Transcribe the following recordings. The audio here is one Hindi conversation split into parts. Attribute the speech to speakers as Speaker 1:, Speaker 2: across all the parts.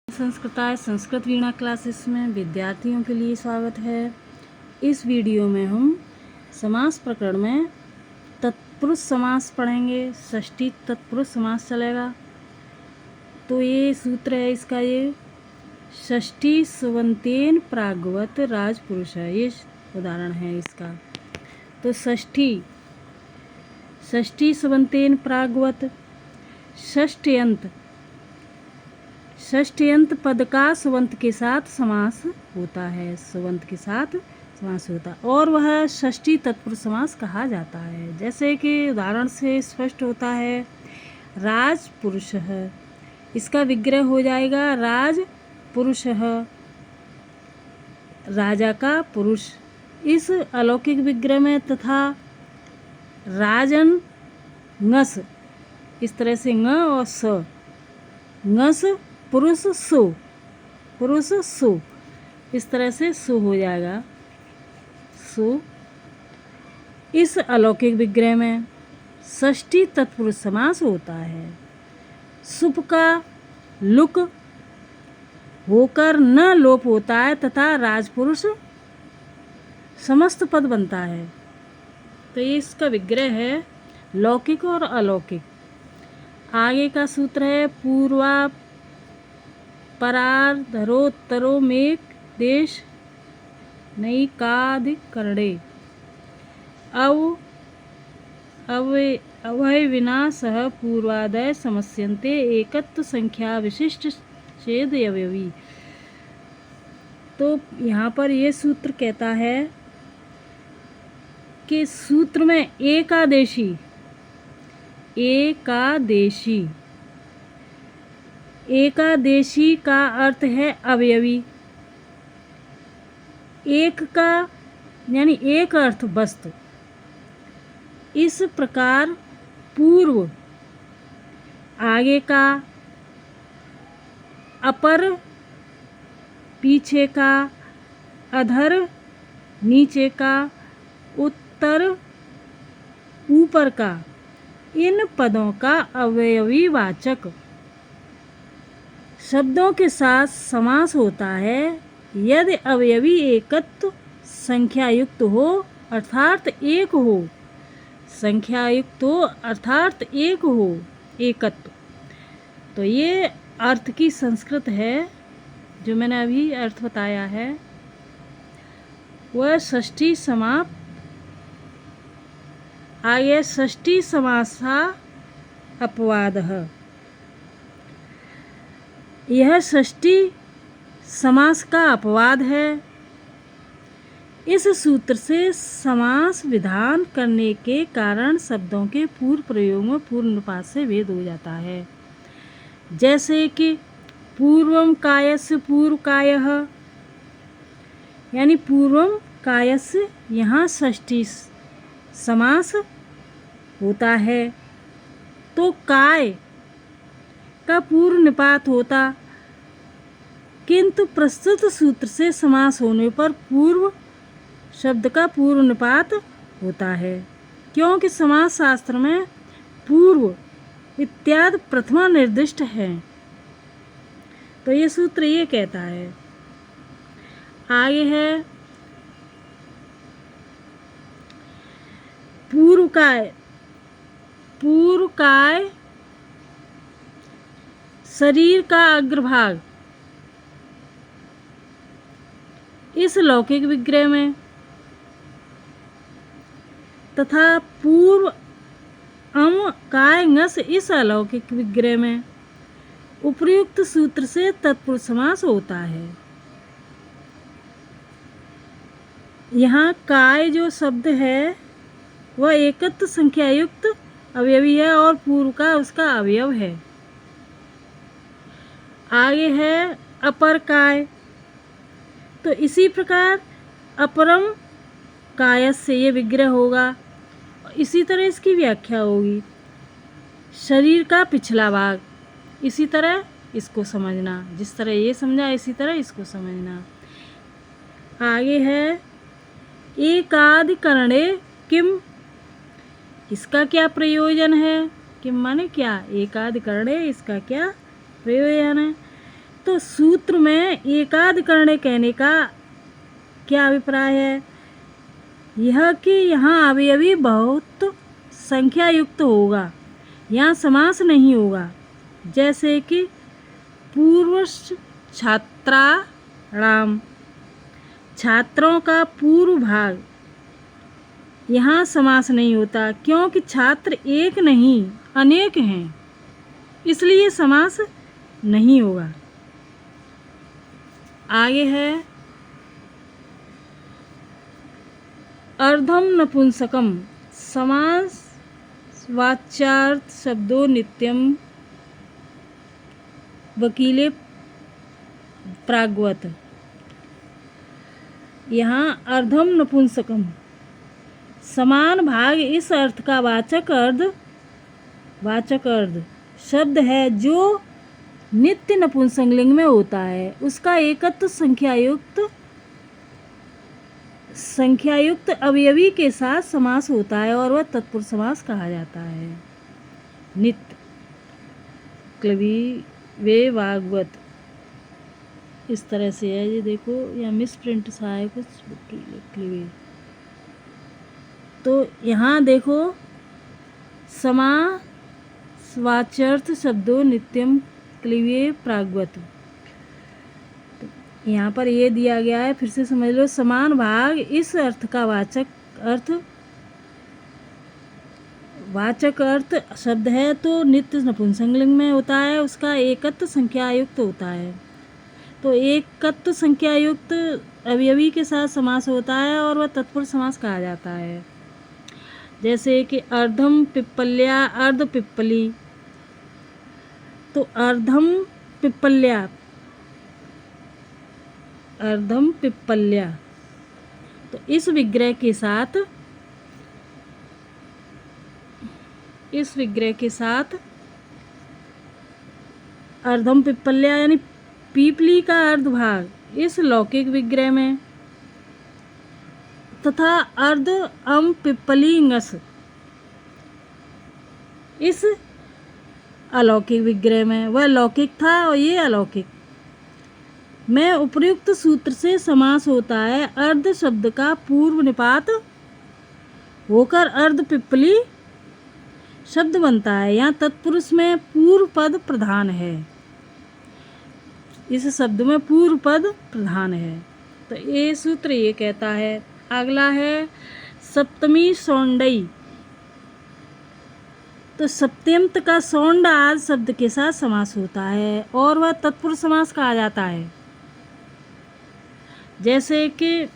Speaker 1: संस्कृताय संस्कृत वीणा क्लासेस में विद्यार्थियों के लिए स्वागत है। इस वीडियो में हम समास प्रकरण में तत्पुरुष समास पढ़ेंगे। षष्ठी तत्पुरुष समास चलेगा। तो ये सूत्र है इसका, ये षष्ठी सुबंतेन प्राग्वत राजपुरुष है, ये उदाहरण है इसका। तो षष्ठी सुबंतेन प्राग्वत, षष्ठ्यंत पद का सुबंत के साथ समास होता है, सुबंत के साथ समास होता है और वह षष्ठी तत्पुरुष समास कहा जाता है। जैसे कि उदाहरण से स्पष्ट होता है, राजपुरुष, इसका विग्रह हो जाएगा राजपुरुष, राजा का पुरुष। इस अलौकिक विग्रह में तथा राजन ngस, इस तरह से ng और स, ngस पुरुष सु, इस तरह से सु हो जाएगा सु। इस अलौकिक विग्रह में षष्ठी तत्पुरुष समास होता है। सुप का लुक होकर न लोप होता है तथा राजपुरुष समस्त पद बनता है। तो ये इसका विग्रह है, लौकिक और अलौकिक। आगे का सूत्र है, पूर्वा परार्धरोत्तरो मेक देश नैकाधिकरणे अवय विनाशः पूर्वादय समस्यन्ते एकत्व संख्या विशिष्ट छेद अवयवी। तो यहाँ पर ये सूत्र कहता है कि सूत्र में एकादेशी का अर्थ है अवयवी। एक का यानी एक अर्थ वस्तु। इस प्रकार पूर्व आगे का, अपर पीछे का, अधर नीचे का, उत्तर ऊपर का, इन पदों का अवयवी वाचक शब्दों के साथ समास होता है यदि अवयवी एकत्व संख्यायुक्त हो अर्थात एक हो, एकत्व। तो ये अर्थ की संस्कृत है जो मैंने अभी अर्थ बताया है, वह षष्ठी समाप्त। आगे षष्ठी समासा अपवादः, यह षष्ठी समास का अपवाद है। इस सूत्र से समास विधान करने के कारण शब्दों के पूर्व प्रयोग में पूर्ण अनुपात से भेद हो जाता है। जैसे कि पूर्वम कायस्य पूर्व कायः, यानी पूर्वम कायस्य, यहाँ षष्ठी समास होता है तो काय का पूर्व निपात होता, किंतु प्रस्तुत सूत्र से समास होने पर पूर्व शब्द का पूर्व निपात होता है, क्योंकि समास शास्त्र में पूर्व इत्यादि प्रथमा निर्दिष्ट है। तो ये सूत्र ये कहता है। आगे है पूर्व काय शरीर का अग्रभाग। इस लौकिक विग्रह में तथा पूर्व काय ngस, इस अलौकिक विग्रह में उपर्युक्त सूत्र से तत्पुरुष समास होता है। यहाँ काय जो शब्द है वह एकत्व संख्यायुक्त अवयवी है और पूर्व का उसका अवयव है। आगे है अपर काय। तो इसी प्रकार अपरम कायस से ये विग्रह होगा, इसी तरह इसकी व्याख्या होगी, शरीर का पिछला भाग। इसी तरह इसको समझना, जिस तरह ये समझा इसी तरह इसको समझना। आगे है एकाधिकरणे किम, इसका क्या प्रयोजन है, किम माने क्या, एकाधिकरणे इसका क्या प्रयोजन है। तो सूत्र में एकाद करणे कहने का क्या अभिप्राय है? यह कि यहाँ अवयवी बहुत संख्या युक्त होगा, यहाँ समास नहीं होगा। जैसे कि पूर्वश्च छात्राणाम, छात्रों का पूर्व भाग, यहाँ समास नहीं होता क्योंकि छात्र एक नहीं अनेक हैं, इसलिए समास नहीं होगा। आगे है अर्धम नपुंसकम, समास वाच्यार्थ शब्दों नित्यम वकीले प्राग्वत। यहाँ अर्धम नपुंसकम समान भाग इस अर्थ का वाचक अर्ध शब्द है जो नित्य नपुंसकलिंग में होता है। उसका एकत्व संख्यायुक्त अवयवी के साथ समास होता है और वह तत्पुरुष समास कहा जाता है। नित्य क्लवी वे भागवत, इस तरह से है। ये देखो या मिस प्रिंट सा है कुछ क्लवी। तो यहाँ देखो समासवाच्यर्थ शब्दों नित्यम क्लिवे प्राग्वत, तो यहाँ पर ये दिया गया है, फिर से समझ लो। समान भाग इस अर्थ का वाचक अर्थ शब्द है तो नित्य नपुंसकलिंग में होता है, उसका एकत्व संख्यायुक्त होता है। तो एकत्व संख्यायुक्त अवयवी के साथ समास होता है और वह तत्पुरुष समास कहा जाता है। जैसे कि अर्धम पिप्पल्या अर्ध पिप्पली, तो अर्धम पिप्पल्या, तो इस विग्रह के साथ अर्धम पिप्पल्या यानी पीपली का अर्धभाग इस लौकिक विग्रह में, तथा अर्ध अम पिप्पलिंगस इस अलौकिक विग्रह में। वह लौकिक था और ये अलौकिक में उपर्युक्त सूत्र से समास होता है। अर्ध शब्द का पूर्व निपात होकर अर्ध पिप्पली शब्द बनता है। यहाँ तत्पुरुष में पूर्व पद प्रधान है, इस शब्द में पूर्व पद प्रधान है। तो ये सूत्र ये कहता है। अगला है सप्तमी सौंडई, तो सप्तम्त का सौंड आदि शब्द के साथ समास होता है और वह तत्पुरुष समास कहा जाता है। जैसे कि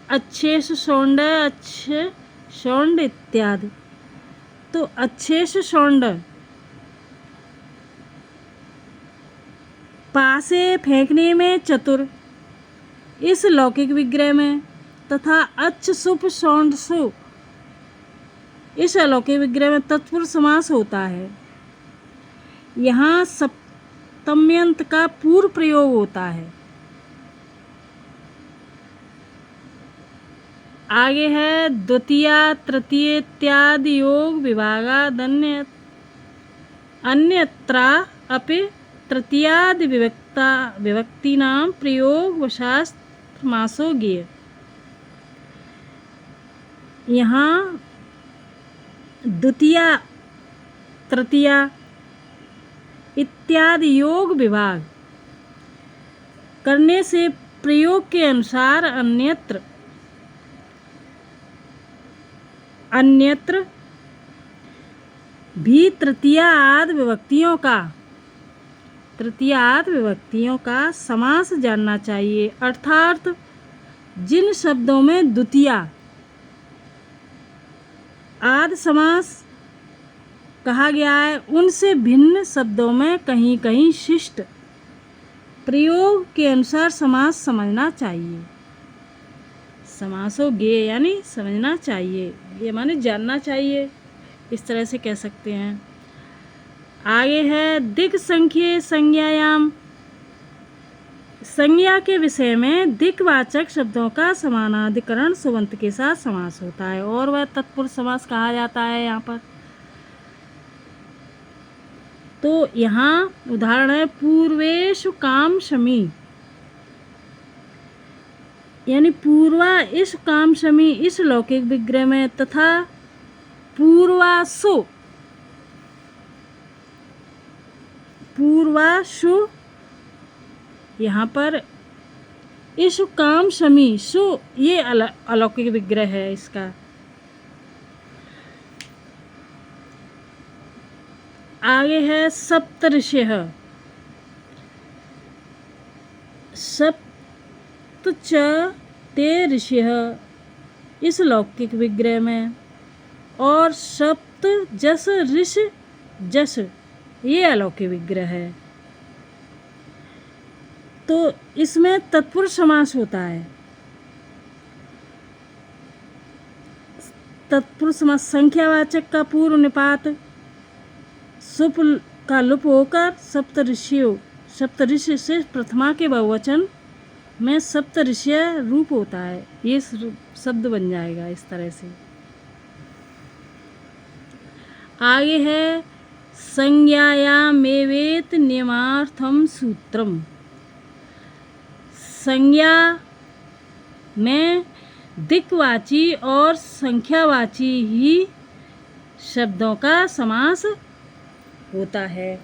Speaker 1: अच्छेश सौंड, अच्छे सौंड इत्यादि। तो अच्छेश सौंड पासे फेंकने में चतुर इस लौकिक विग्रह में, तथा अच्छ सुप सौंड सु इस अलौकिक विग्रह में तत्पुरुष समास होता है। यहाँ सप्तम्यंत का पूर्व प्रयोग होता है। आगे है द्वितीया तृतीय इत्यादि योग विभागाद अन्यत्रा अपि तृतीयादि विभक्तीनां प्रयोग वशास्त्र मासो ज्ञेय। यहाँ द्वितीया तृतीया इत्यादि योग विभाग करने से प्रयोग के अनुसार अन्यत्र भी तृतीयाद विभक्तियों का समास जानना चाहिए। अर्थात जिन शब्दों में द्वितीया आदि समास कहा गया है उनसे भिन्न शब्दों में कहीं कहीं शिष्ट प्रयोग के अनुसार समास समझना चाहिए। समासो गे यानी समझना चाहिए, ये माने जानना चाहिए, इस तरह से कह सकते हैं। आगे है दिक् संख्ये संज्ञायाम, संज्ञा के विषय में दिक्वाचक शब्दों का समानाधिकरण सुबंत के साथ समास होता है और वह तत्पुरुष समास कहा जाता है यहाँ पर। तो यहाँ उदाहरण है पूर्वेषु काम शमी, यानी पूर्वा इस काम शमी इस लौकिक विग्रह में तथा पूर्वासु यहाँ पर इस काम शमी सु ये अलौकिक विग्रह है इसका। आगे है सप्तऋषयः, सप्त च ते ऋषयः इस लौकिक विग्रह में, और सप्त जस ऋष जस ये अलौकिक विग्रह है। तो इसमें तत्पुरुष समास होता है। तत्पुरुष समास संख्यावाचक का पूर्व निपात सुप का लुप होकर सप्तऋषि से प्रथमा के बहुवचन में सप्तऋषय रूप होता है, ये शब्द बन जाएगा इस तरह से। आगे है संज्ञायामेवेत नियमार्थम सूत्रम, संज्ञा में दिक्वाची और संख्यावाची ही शब्दों का समास होता है।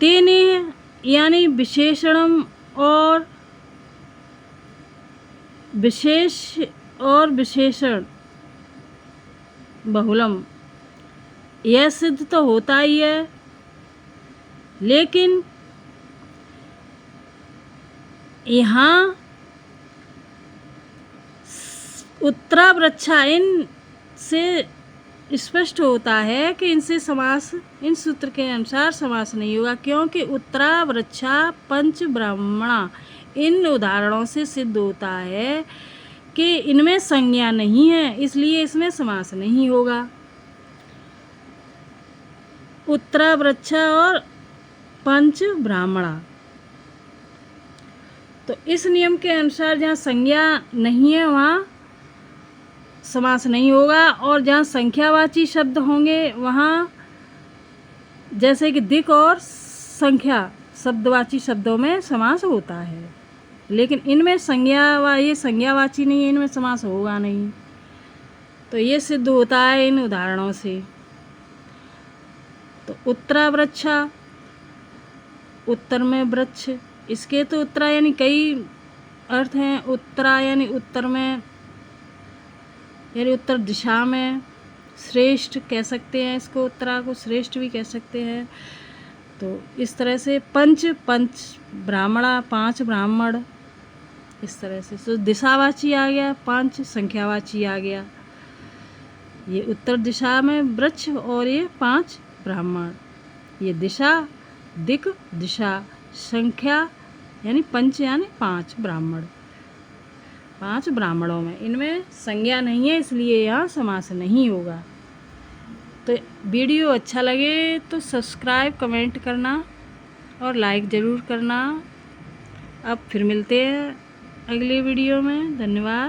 Speaker 1: तेने यानी विशेषणम और विशेषण बहुलम, यह सिद्ध तो होता ही है, लेकिन यहाँ उत्तरावृच्छा इन से स्पष्ट होता है कि इनसे समास इन सूत्र के अनुसार समास नहीं होगा, क्योंकि उत्तरावृच्छा पंच ब्राह्मणा इन उदाहरणों से सिद्ध होता है कि इनमें संज्ञा नहीं है, इसलिए इसमें समास नहीं होगा। उत्तरावृच्छा और पंच ब्राह्मणा, तो इस नियम के अनुसार जहाँ संज्ञा नहीं है वहाँ समास नहीं होगा, और जहाँ संख्यावाची शब्द होंगे वहाँ जैसे कि दिक् और संख्या शब्दवाची शब्दों में समास होता है, लेकिन इनमें ये संज्ञावाची नहीं है, इनमें समास होगा नहीं। तो ये सिद्ध होता है इन उदाहरणों से। तो उत्तरावृच्छा, उत्तर में वृक्ष, इसके तो उत्तरा यानी कई अर्थ हैं। उत्तरा यानी उत्तर में, यानी उत्तर दिशा में, श्रेष्ठ कह सकते हैं इसको, उत्तरा को श्रेष्ठ भी कह सकते हैं। तो इस तरह से पंच ब्राह्मणा, पांच ब्राह्मण, इस तरह से। तो दिशावाची आ गया, पांच संख्यावाची आ गया। ये उत्तर दिशा में वृक्ष और ये पांच ब्राह्मण, ये दिशा, दिक्, दिशा, संख्या यानी पंच यानी पांच ब्राह्मण, पांच ब्राह्मणों में इनमें संज्ञा नहीं है, इसलिए यहाँ समास नहीं होगा। तो वीडियो अच्छा लगे तो सब्सक्राइब, कमेंट करना और लाइक ज़रूर करना। अब फिर मिलते हैं अगले वीडियो में। धन्यवाद।